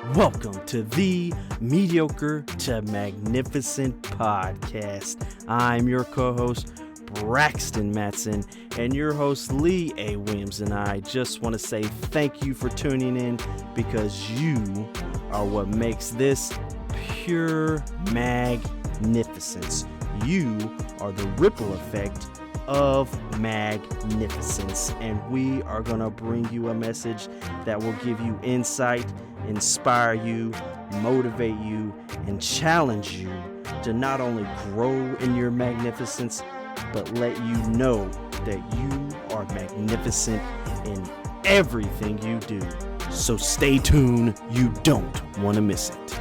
Welcome to the Mediocre to Magnificent podcast. I'm your co-host, Braxton Matson, and your host, Lee A. Williams, and I just want to say thank you for tuning in because you are what makes this pure magnificence. You are the ripple effect of magnificence, and we are going to bring you a message that will give you insight, inspire you, motivate you, and challenge you to not only grow in your magnificence, but let you know that you are magnificent in everything you do. So stay tuned, you don't want to miss it.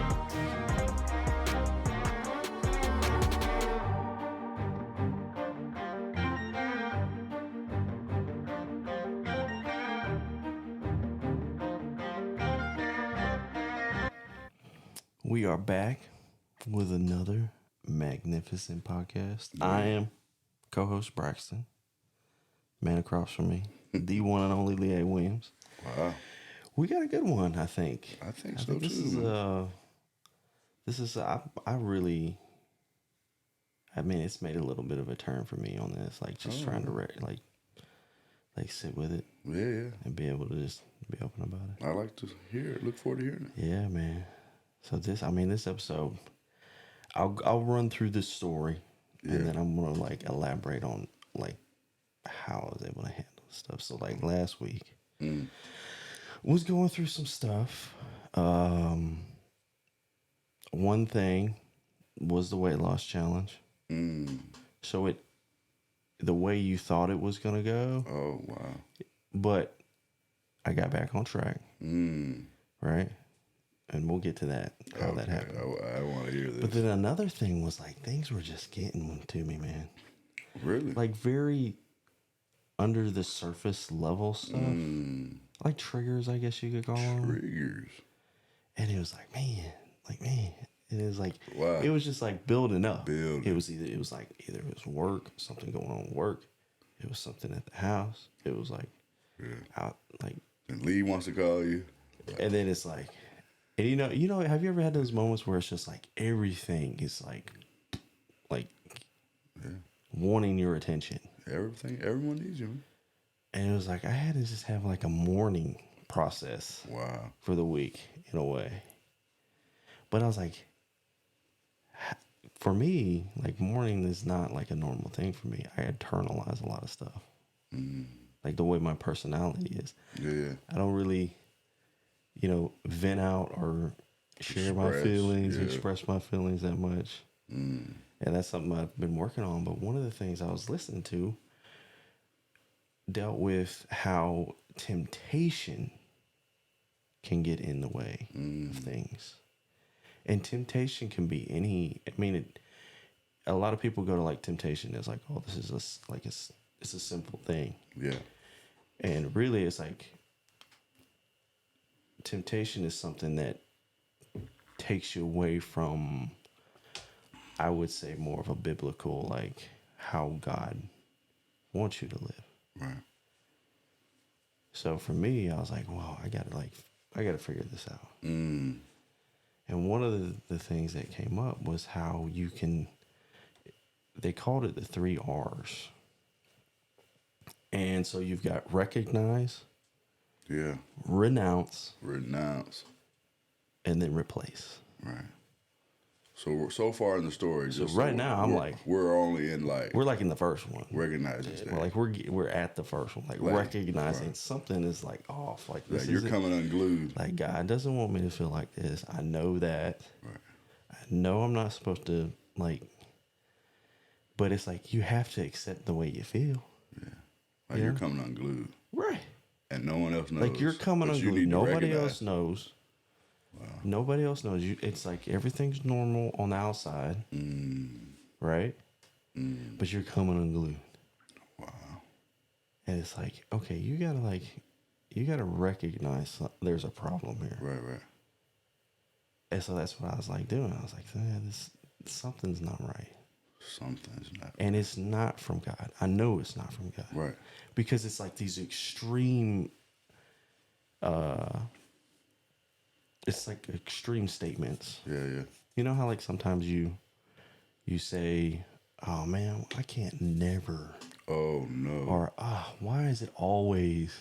We are back with another magnificent podcast. Yeah. I am co-host Braxton. Man across from me, the one and only Lee A. Williams. Wow. We got a good one, I think. I think so this too. It's made a little bit of a turn for me on this, like just trying to sit with it Yeah. and be able to just be open about it. I like to hear it. Look forward to hearing it. Yeah, man. So this episode, I'll run through this story, and then I'm gonna elaborate on how I was able to handle stuff. So last week, was going through some stuff. One thing was the weight loss challenge. So the way you thought it was gonna go. Oh, wow. But I got back on track. Right? And we'll get to that, how that happened. I want to hear this. But then another thing was things were just getting to me, man. Really? Very under the surface level stuff. Like triggers, I guess you could call them. Triggers. And it was man. And it was wow. It was just building up. Building. It was either it was work, something going on at work. It was something at the house. It was out And Lee wants to call you. And then it's and you know, have you ever had those moments where it's just everything is wanting your attention? Everyone needs you, man. And it was I had to just have a mourning process. Wow. For the week in a way. But I was for me, mourning is not a normal thing for me. I internalize a lot of stuff. The way my personality is. Yeah. I don't really, vent out or share my feelings, express my feelings that much. And that's something I've been working on. But one of the things I was listening to dealt with how temptation can get in the way of things. And temptation can be a lot of people go to temptation as oh, this is it's a simple thing. Yeah. And really it's temptation is something that takes you away from, I would say, more of a biblical, how God wants you to live. Right. So for me, I was well, I gotta figure this out. And one of the things that came up was how you can, they called it the 3 R's. And so you've got recognize, renounce, and then replace. Right. So far in the story, now we're only in we're in the first one. Recognizing stuff. We're at the first one, recognizing something is off. This you're coming unglued. God doesn't want me to feel like this. I know that. Right. I know I'm not supposed to but it's you have to accept the way you feel. Yeah. You're coming unglued. Right. And no one else knows. You're coming unglued. Nobody else knows. Wow. Nobody else knows. It's everything's normal on the outside. Right? But you're coming unglued. Wow. And it's okay, you gotta recognize there's a problem here. Right. And so that's what I was doing. I was this something's not right. Something's not. And it's not from God. I know it's not from God. Right. Because it's these extreme it's like extreme statements. Yeah. You know how like sometimes you say, "Oh man, I can't never," Oh no. or why is it always?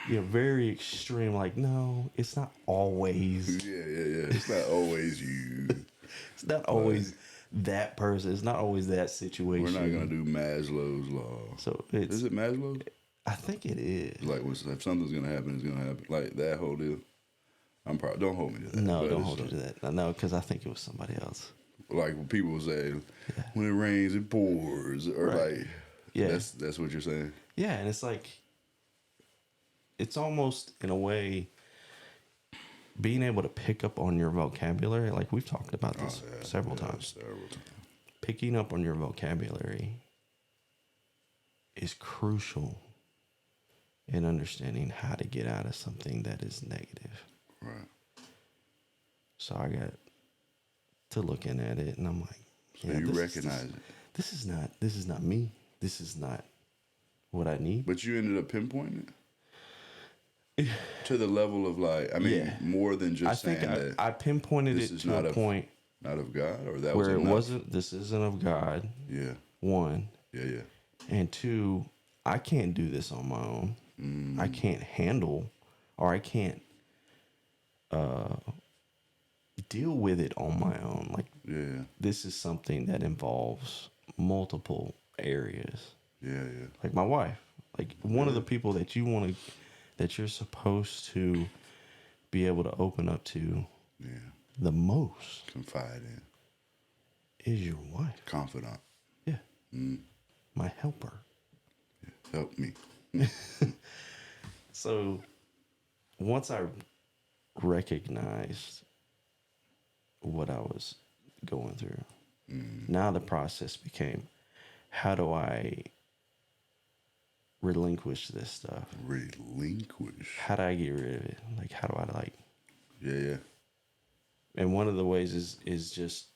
Very extreme. Like, no, it's not always. Yeah. It's not always you. It's not always that person. It's not always that situation. We're not gonna do Maslow's law. So is it Maslow's? I think it is. Like, if something's gonna happen, it's gonna happen. Like that whole deal. Don't hold me to that. No, don't hold me to that. No, because I think it was somebody else. Like when people say, when it rains, it pours, or like, yeah, that's what you're saying. Yeah, and it's like, it's almost in a way being able to pick up on your vocabulary. Like we've talked about this several times. Picking up on your vocabulary is crucial in understanding how to get out of something that is negative. Right. So I got to looking at it, and I'm like, so you recognize it. This is not me. This is not what I need. But you ended up pinpointing it to the level of like, I mean, more than just saying that. I pinpointed it to a point. Not of God, or that where was enough? It wasn't. This isn't of God. Yeah. One. Yeah. And two, I can't do this on my own. I can't handle, or I can't deal with it on my own. Like, this is something that involves multiple areas. Yeah. Like my wife, like one of the people that you're supposed to be able to open up to. Yeah. The most. Confide in. Is your wife. Confidant. Yeah. My helper. Yeah. Help me. So once I recognized what I was going through, now the process became, how do I relinquish this stuff? Relinquish? How do I get rid of it? Like, how do I like... Yeah. And one of the ways is just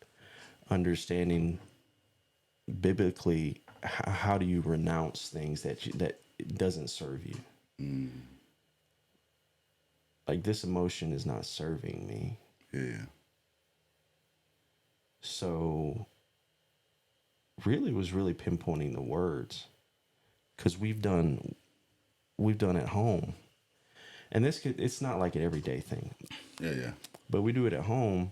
understanding biblically, how do you renounce things that it doesn't serve you. Like, this emotion is not serving me. Yeah. So really was really pinpointing the words, because we've done at home, and it's not like an everyday thing. Yeah. But we do it at home.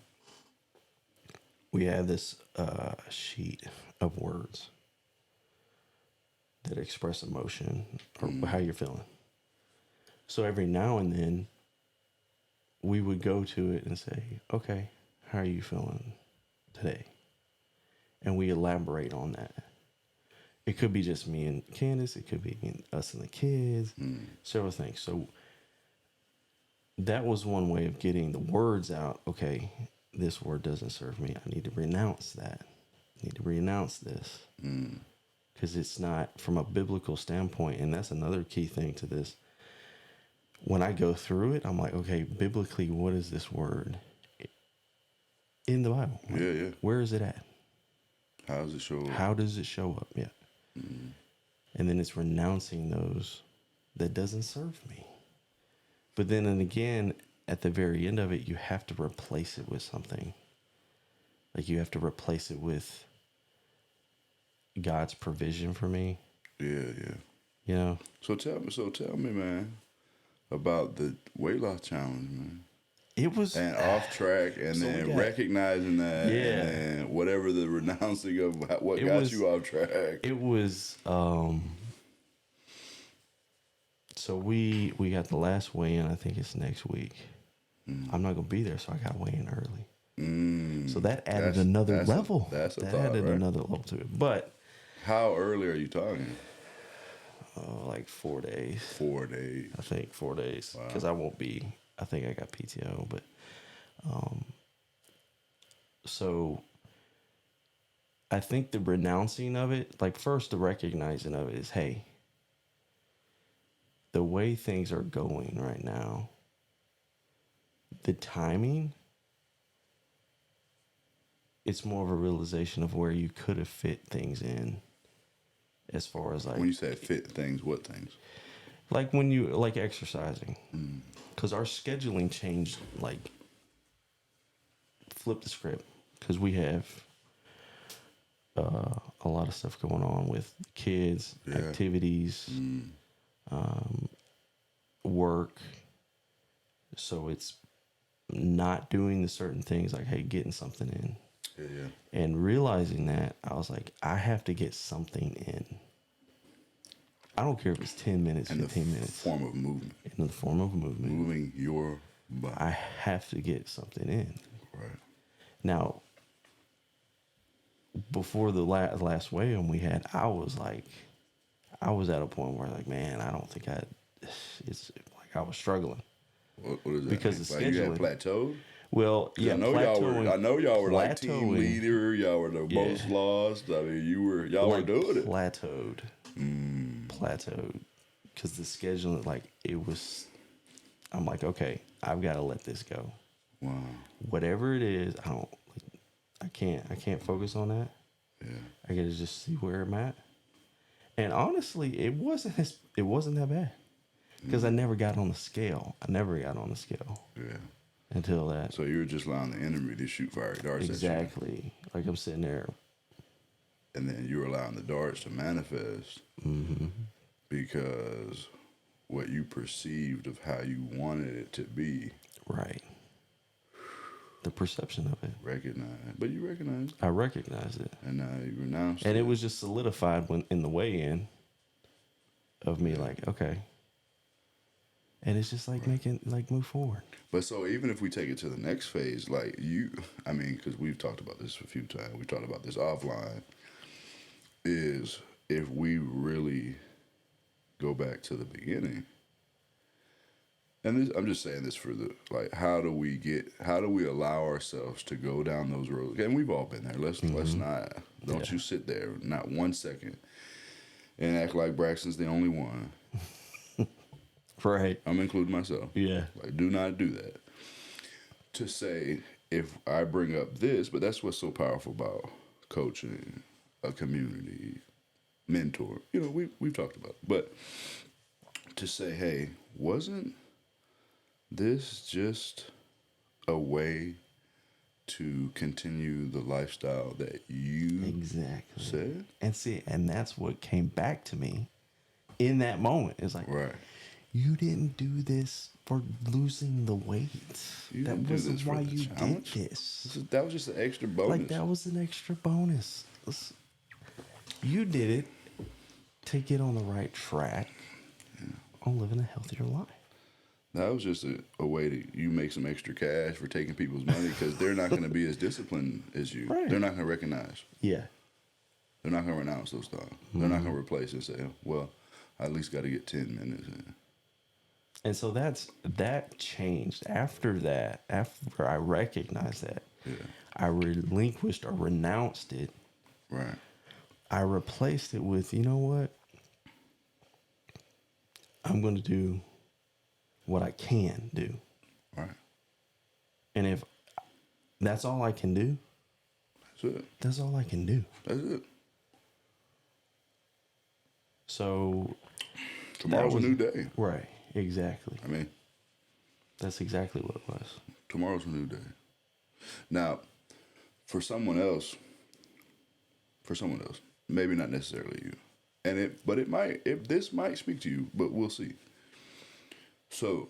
We have this sheet of words that express emotion or how you're feeling. So every now and then, we would go to it and say, okay, how are you feeling today? And we elaborate on that. It could be just me and Candace. It could be us and the kids. Several things. So that was one way of getting the words out. Okay, this word doesn't serve me. I need to renounce that. I need to renounce this. Because it's not from a biblical standpoint. And that's another key thing to this. When I go through it, I'm like, okay, biblically, what is this word in the Bible? Like, yeah. Where is it at? How does it show up? How does it show up? Yeah. And then it's renouncing those that doesn't serve me. But then and again, at the very end of it, you have to replace it with something. Like, you have to replace it with God's provision for me. Yeah. You know? So tell me, man, about the weight loss challenge, man. It was... And off track, and so then recognizing that, and then whatever the renouncing of what got you off track. It was... So we got the last weigh-in, I think it's next week. I'm not going to be there, so I got weigh-in early. So that added another level. That added another level to it. But... How early are you talking? Like 4 days. 4 days. I think 4 days. Because I won't be... I think I got PTO, but... So... I think the renouncing of it... Like, first, the recognizing of it is, hey... The way things are going right now... The timing... It's more of a realization of where you could have fit things in. As far as like... When you say fit things, what things? Like when you... Like exercising. because our scheduling changed, like, flip the script, because we have a lot of stuff going on with kids, activities, work. So it's not doing the certain things, like, hey, getting something in. And realizing that, I was like, I have to get something in. I don't care if it's 10 minutes, 15 minutes. Form of movement. In the form of movement. Moving your body. I have to get something in. Right. Now, before the last weigh-in we had, I was at a point where, like, man, I don't think it's like I was struggling. What does that because mean? The like scheduling. You had plateaued? Well, yeah, I know y'all were like team leader. Y'all were the most lost. I mean, y'all were doing it. Plateaued. Because the scheduling, like, it was, I'm like, okay, I've got to let this go. Wow. Whatever it is, I can't focus on that. Yeah. I got to just see where I'm at. And honestly, it wasn't that bad. Because I never got on the scale. Yeah. Until that. So you were just allowing the enemy to shoot fire darts Exactly. at you. Like, I'm sitting there. And then you were allowing the darts to manifest. Mm-hmm. Because what you perceived of how you wanted it to be. Right. The perception of it. But you recognized it. I recognized it. And now you renounced it. And it was just solidified in the weigh-in of me, like, okay. And it's just like making, like, move forward. But so even if we take it to the next phase, like because we've talked about this a few times, we talked about this offline, is if we really go back to the beginning, and I'm just saying this for how do we allow ourselves to go down those roads? And we've all been there. Let's not, you sit there, not 1 second, and act like Braxton's the only one. Right. I'm including myself. Yeah. Like, do not do that. To say, if I bring up this, but that's what's so powerful about coaching, a community, mentor. We've talked about it. But to say, hey, wasn't this just a way to continue the lifestyle that you said? And that's what came back to me in that moment. It's like, right. You didn't do this for losing the weight. That wasn't why you did this. That was just an extra bonus. Like, that was an extra bonus. You did it to get on the right track on living a healthier life. That was just a way to you make some extra cash for taking people's money, because they're not going to be as disciplined as you. Right. They're not going to recognize. Yeah. They're not going to renounce those things. Mm-hmm. They're not going to replace it and say, well, I at least got to get 10 minutes in. And so that changed after that. After I recognized that, I relinquished or renounced it. Right. I replaced it with, you know what? I'm going to do what I can do. Right. And if that's all I can do, that's it. That's all I can do. That's it. So tomorrow's a new day. Right. Exactly. I mean, that's exactly what it was. Tomorrow's a new day. Now, for someone else, maybe not necessarily you, this might speak to you, but we'll see. So,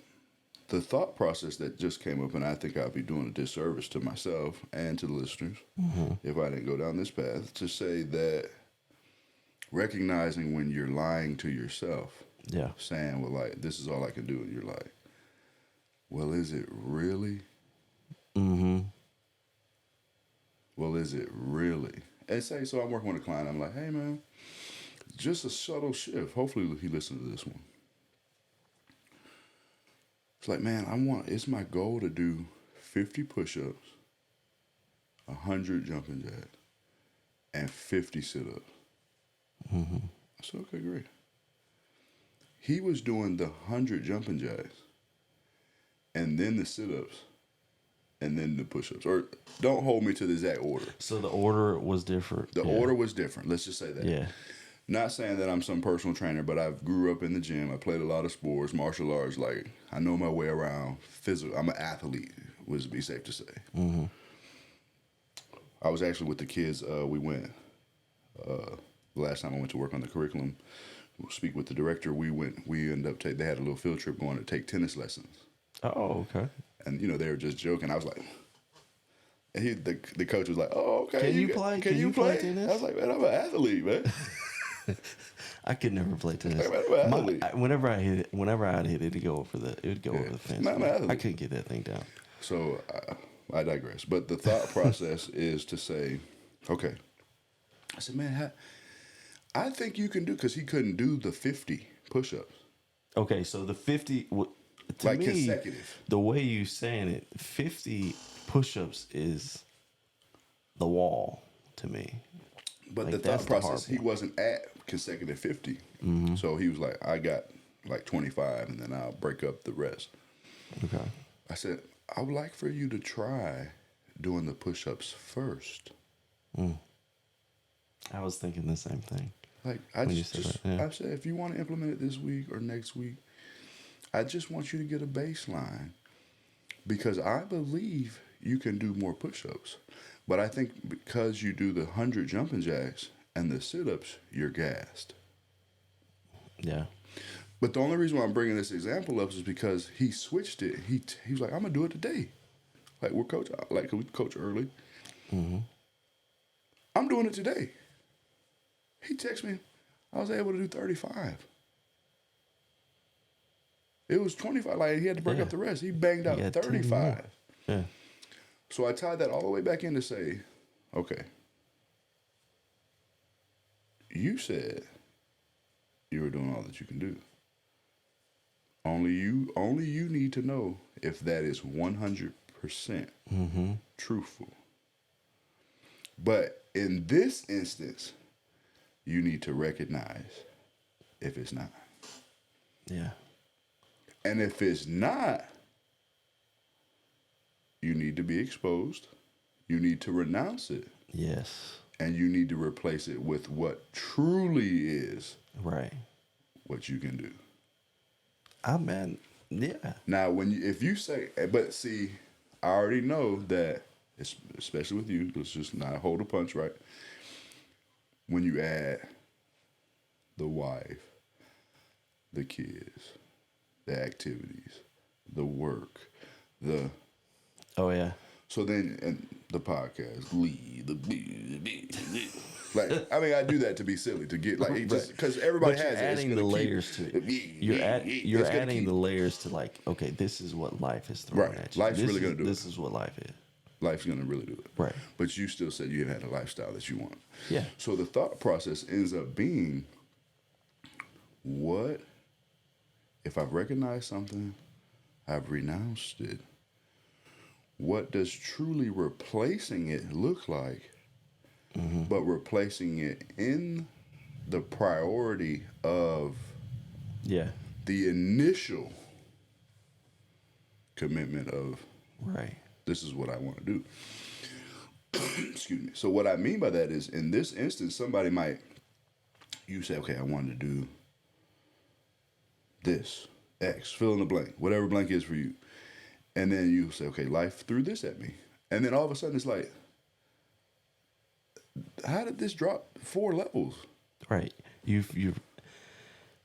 the thought process that just came up, and I think I'd be doing a disservice to myself and to the listeners if I didn't go down this path, to say that recognizing when you're lying to yourself. Yeah. Saying, well, like, this is all I can do. And you're like, well, is it really? Mm-hmm. Well, is it really? And say, so I'm working with a client. I'm like, hey, man, just a subtle shift. Hopefully he listens to this one. It's like, man, it's my goal to do 50 push-ups, 100 jumping jacks, and 50 sit-ups. Mm-hmm. I said, okay, great. He was doing the 100 jumping jacks, and then the sit-ups, and then the push-ups. Or don't hold me to the exact order. So the order was different. The order was different. Let's just say that. Yeah. Not saying that I'm some personal trainer, but I grew up in the gym. I played a lot of sports, martial arts. Like, I know my way around physical. I'm an athlete, would be safe to say. Mm-hmm. I was actually with the kids. We went, the last time I went to work on the curriculum, speak with the director, we ended up, they had a little field trip going to take tennis lessons. Oh, okay. And, they were just joking. I was like, and the coach was like, "Oh, okay. Can you play? Can you play tennis?" I was like, "Man, I'm an athlete, man." I could never play tennis. Like, man, I'm an athlete. Whenever I'd hit it, it'd go over the fence. Man, I'm an athlete. I couldn't get that thing down. So I digress. But the thought process is to say, okay. I said, man, I think you can do, because he couldn't do the 50 push-ups. Okay, so the 50, to like me, consecutive. The way you saying it, 50 push-ups is the wall to me. But like, the thought process, he wasn't at consecutive 50. Mm-hmm. So he was like, I got like 25, and then I'll break up the rest. Okay. I said, I would like for you to try doing the push-ups first. I was thinking the same thing. Like, I said, if you want to implement it this week or next week, I just want you to get a baseline, because I believe you can do more push-ups. But I think because you do the 100 jumping jacks and the sit-ups, you're gassed. Yeah. But the only reason why I'm bringing this example up is because he switched it. He was like, I'm going to do it today. Like, we coach early. Mm-hmm. I'm doing it today. He texted me. I was able to do 35. It was 25. Like, he had to break up the rest. He banged out 35. Yeah. So I tied that all the way back in to say, okay, you said you were doing all that you can do. Only you need to know if that is 100% truthful. But in this instance, you need to recognize if it's not. Yeah. And if it's not, you need to be exposed. You need to renounce it. Yes. And you need to replace it with what truly is what you can do. Yeah. Now, if you say, but see, I already know that, especially with you, let's just not hold a punch, right? When you add the wife, the kids, the activities, the work, Oh, yeah. So then, and the podcast, like, I mean, I do that to be silly, to get, like, because everybody has it. Adding the layers to it. You're adding the layers to, like, okay, this is what life is throwing at you. Life's really going to do it. This is what life is. Life's going to really do it. Right. But you still said you had a lifestyle that you want. Yeah. So the thought process ends up being, what if I've recognized something, I've renounced it? What does truly replacing it look like? Mm-hmm. But replacing it in the priority of the initial commitment of this is what I want to do. Excuse me. So what I mean by that is, in this instance, you say, okay, I wanted to do this, X, fill in the blank, whatever blank is for you. And then you say, okay, life threw this at me. And then all of a sudden it's like, how did this drop 4 levels? Right.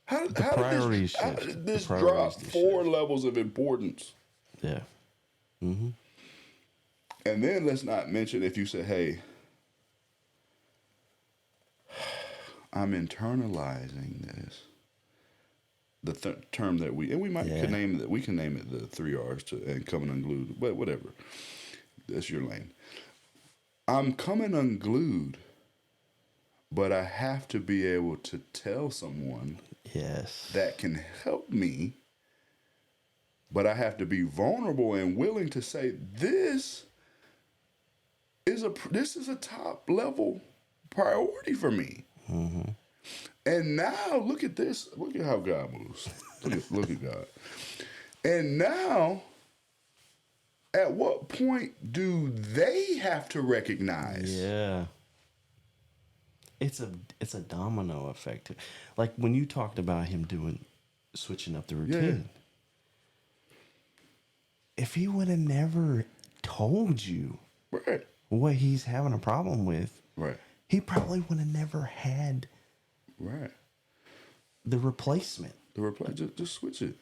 How did this drop 4 levels of importance? Yeah. Mm-hmm. And then let's not mention if you say, hey, I'm internalizing this. The term that we can name it the 3 R's and coming unglued, but whatever. That's your lane. I'm coming unglued, but I have to be able to tell someone that can help me. But I have to be vulnerable and willing to say, this is a top level priority for me. Mm-hmm. And now look at this. Look at how God moves. Look at God. And now, at what point do they have to recognize? Yeah. it's a domino effect. Like when you talked about him switching up the routine. If he would have never told you Right. what he's having a problem with, Right. he probably would have never had Right. the replacement. Just switch it.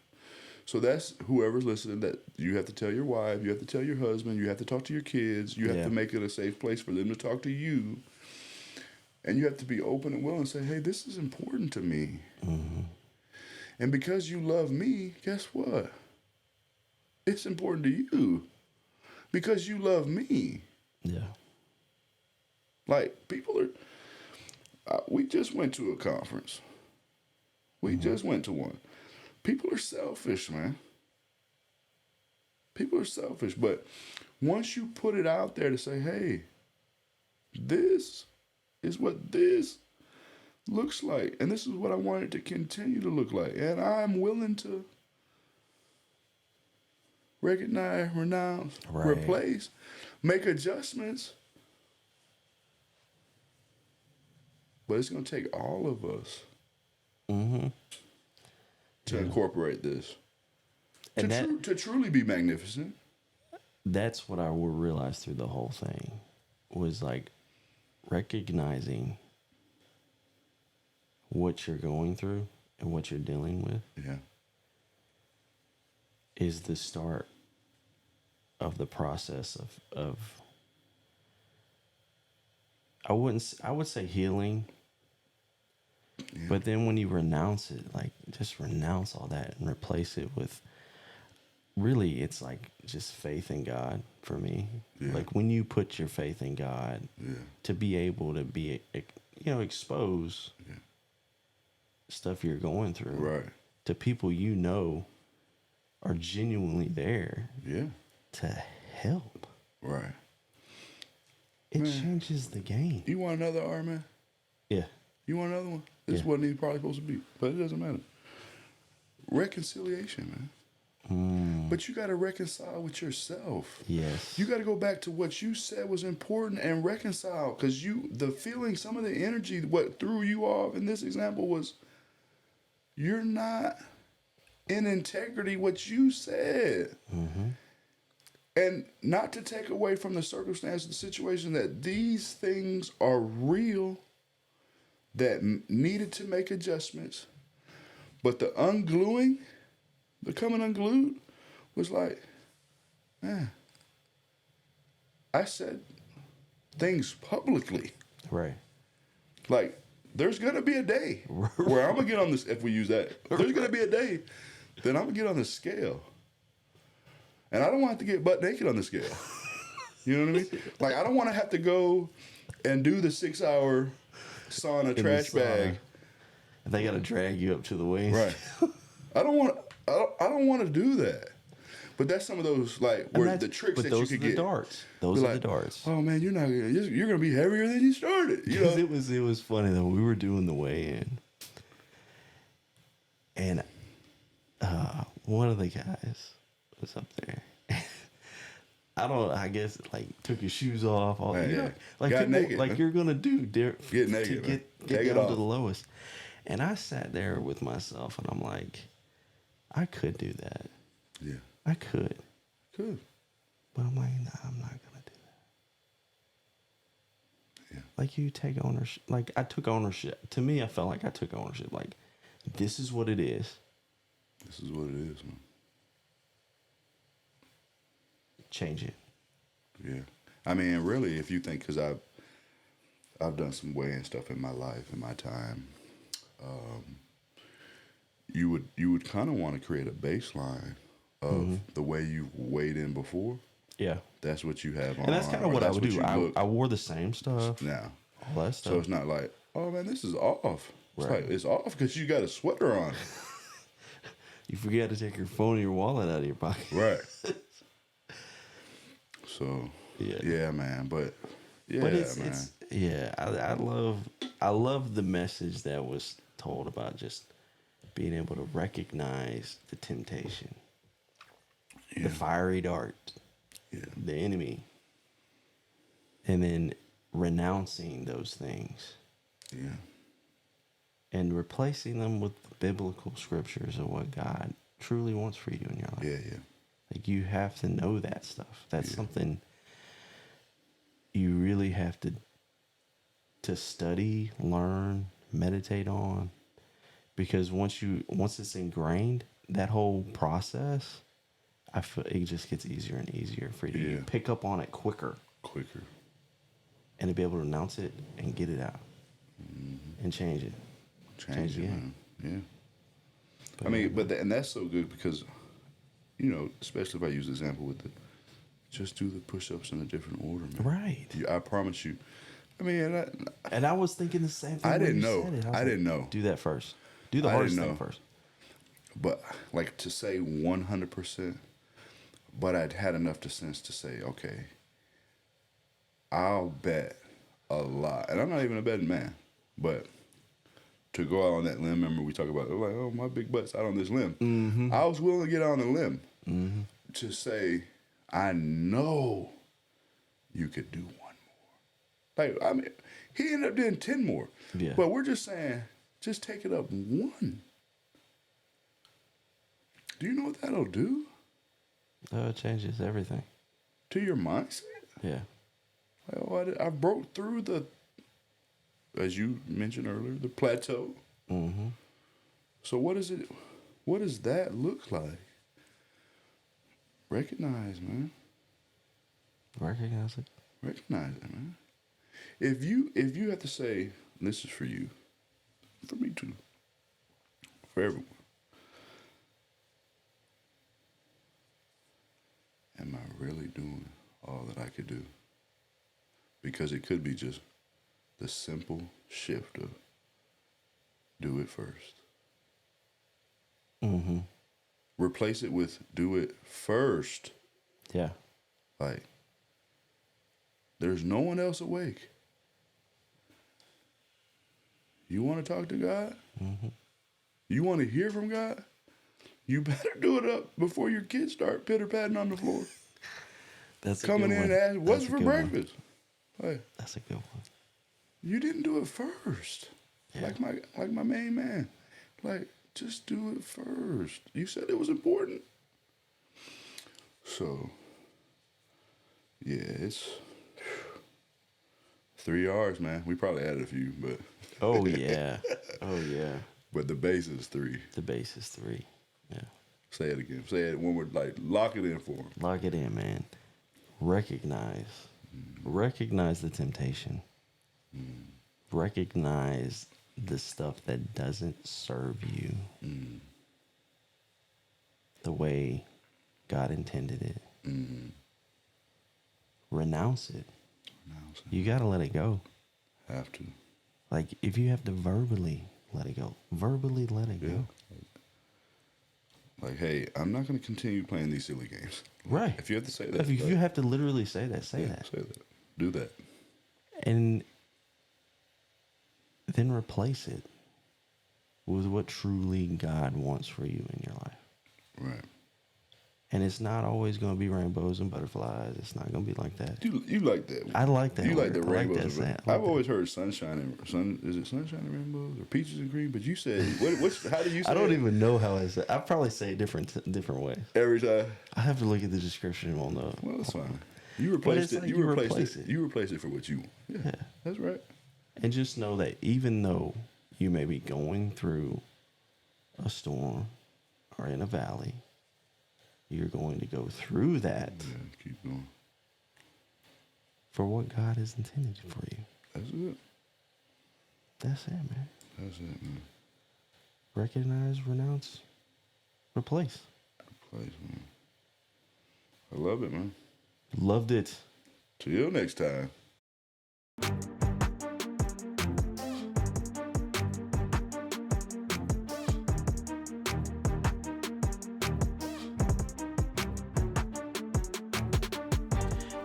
So that's whoever's listening, that you have to tell your wife, you have to tell your husband, you have to talk to your kids, you have to make it a safe place for them to talk to you. And you have to be open and willing and say, hey, this is important to me. Mm-hmm. And because you love me, guess what? It's important to you. Because you love me. Yeah. Like, people are... we just went to a conference. We just went to one. People are selfish, man. People are selfish. But once you put it out there to say, hey, this is what this looks like, and this is what I want it to continue to look like, and I'm willing to recognize, renounce, replace, make adjustments. But it's going to take all of us to incorporate this. And to truly be magnificent. That's what I realized through the whole thing, was like recognizing what you're going through and what you're dealing with. Yeah. Is the start of the process of I would say healing. Yeah. But then when you renounce it, like just renounce all that and replace it with, really, it's like just faith in God for me. Yeah. Like when you put your faith in God, to be able to be, expose stuff you're going through to people are genuinely there to help. Right. It changes the game. You want another R, man? Yeah. You want another one? This wasn't even probably supposed to be, but it doesn't matter. Reconciliation, man. But you got to reconcile with yourself. Yes. You got to go back to what you said was important and reconcile, because the feeling, some of the energy, what threw you off in this example was you're not in integrity what you said. Mm-hmm. And not to take away from the circumstance, the situation, that these things are real, that needed to make adjustments. But the ungluing, becoming unglued, was like, man, I said things publicly. Right. Like, there's going to be a day where I'm going to get on this, if we use that, there's going to be a day that I'm going to get on the scale. And I don't want to get butt naked on the scale. You know what I mean? Like, I don't want to have to go and do the 6-hour sauna trash bag. And they got to drag you up to the waist. Right. I don't want to do that. But that's some of those, like, where the tricks that you could get. Those are the darts. Oh man, you're going to be heavier than you started. You know? It was funny though. We were doing the weigh-in, and one of the guys was up there. I guess like took his shoes off. All like got people, naked, like man. You're gonna do get naked, to get down to the lowest. And I sat there with myself, and I'm like, I could do that. Yeah, I could. But I'm like, nah, I'm not gonna do that. Yeah. Like you take ownership. Like I took ownership. To me, I felt like I took ownership. Like, this is what it is. This is what it is, man. Change it. Yeah. I mean, really, if you think, because I've done some weighing stuff in my life, in my time, you would kind of want to create a baseline of the way you weighed in before. Yeah. That's what you have on. And that's kind of what I would do. I wore the same stuff. Now. All that stuff. So it's not like, oh man, this is off. It's like, it's off because you got a sweater on. You forget to take your phone or your wallet out of your pocket. Right. So, yeah, man. But, I love the message that was told about just being able to recognize the temptation, the fiery dart, the enemy, and then renouncing those things. Yeah. And replacing them with biblical scriptures of what God truly wants for you in your life. Yeah, yeah. Like, you have to know that stuff. That's Yeah. something you really have to study, learn, meditate on. Because once it's ingrained, that whole process, I feel it just gets easier and easier for you to pick up on it quicker. And to be able to announce it and get it out. And change it. Change it, man. Yeah. But I mean, and that's so good because, you know, especially if I use the example with just do the push-ups in a different order, man. Right. I promise you. I mean, and I was thinking the same thing. I didn't know. Said it. I didn't know. Do that first. Do the hardest thing first. But like to say 100%, but I'd had enough sense to say, okay, I'll bet a lot, and I'm not even a betting man, but to go out on that limb, remember we talk about, like, oh, my big butt's out on this limb. Mm-hmm. I was willing to get on the limb to say, I know you could do one more. Like, I mean, he ended up doing 10 more. Yeah. But we're just saying, just take it up one. Do you know what that'll do? Oh, it changes everything. To your mindset? Yeah. Like, oh, I broke through the, as you mentioned earlier, the plateau. Mm-hmm. So what does that look like? Recognize, man. Recognize it. Recognize it, man. If you have to say, this is for you, for me too, for everyone. Am I really doing all that I could do? Because it could be just the simple shift of do it first. Mm-hmm. Replace it with do it first. Yeah. Like, there's no one else awake. You want to talk to God? Mm-hmm. You want to hear from God? You better do it up before your kids start pitter-patting on the floor. That's a coming good in one. and asking, what's for breakfast? Like, that's a good one. You didn't do it first. Yeah. Like my main man. Like, just do it first. You said it was important. So, yeah, it's 3 R's, man. We probably added a few, but. Oh, yeah. Oh, yeah. But the base is 3. The base is 3. Yeah. Say it again. Say it when we're like, lock it in for them. Lock it in, man. Recognize. Recognize the temptation. Recognize the stuff that doesn't serve you the way God intended it. Renounce it. You got to let it go. Have to. Like, if you have to verbally let it go, verbally let it go. Like, hey, I'm not going to continue playing these silly games. Right. If you have to say that. If you have to literally say that, say that. Say that. Do that. And then replace it with what truly God wants for you in your life. Right. And it's not always going to be rainbows and butterflies. It's not going to be like that. You like that. I like that. You like the rainbows. Like that. I've always heard sunshine and is it sunshine and rainbows or peaches and cream? But you said how do you say I don't it? even know how I say it. I probably say it different ways. Every time. I have to look at the description on the. Well, that's fine. You replaced it. Like You replaced it. You replaced it for what you want. Yeah. That's right. And just know that even though you may be going through a storm or in a valley, you're going to go through that. Yeah, keep going. For what God has intended for you. That's it. That's it, man. That's it, man. Recognize, renounce, replace. Replace, man. I love it, man. Loved it. Till next time.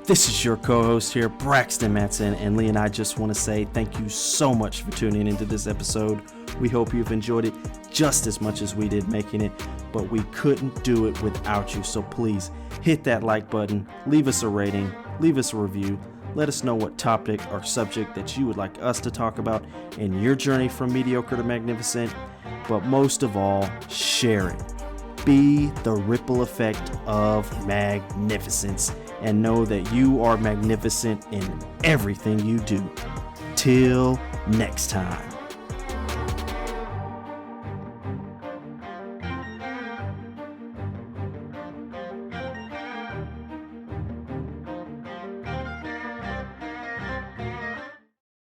This is your co-host here, Braxton Matson, and Lee and I just want to say thank you so much for tuning into this episode. We hope you've enjoyed it just as much as we did making it, but we couldn't do it without you. So please hit that like button, leave us a rating, leave us a review, Let us know what topic or subject that you would like us to talk about in your journey from mediocre to magnificent. But most of all, share it. Be the ripple effect of magnificence and know that you are magnificent in everything you do. Till next time.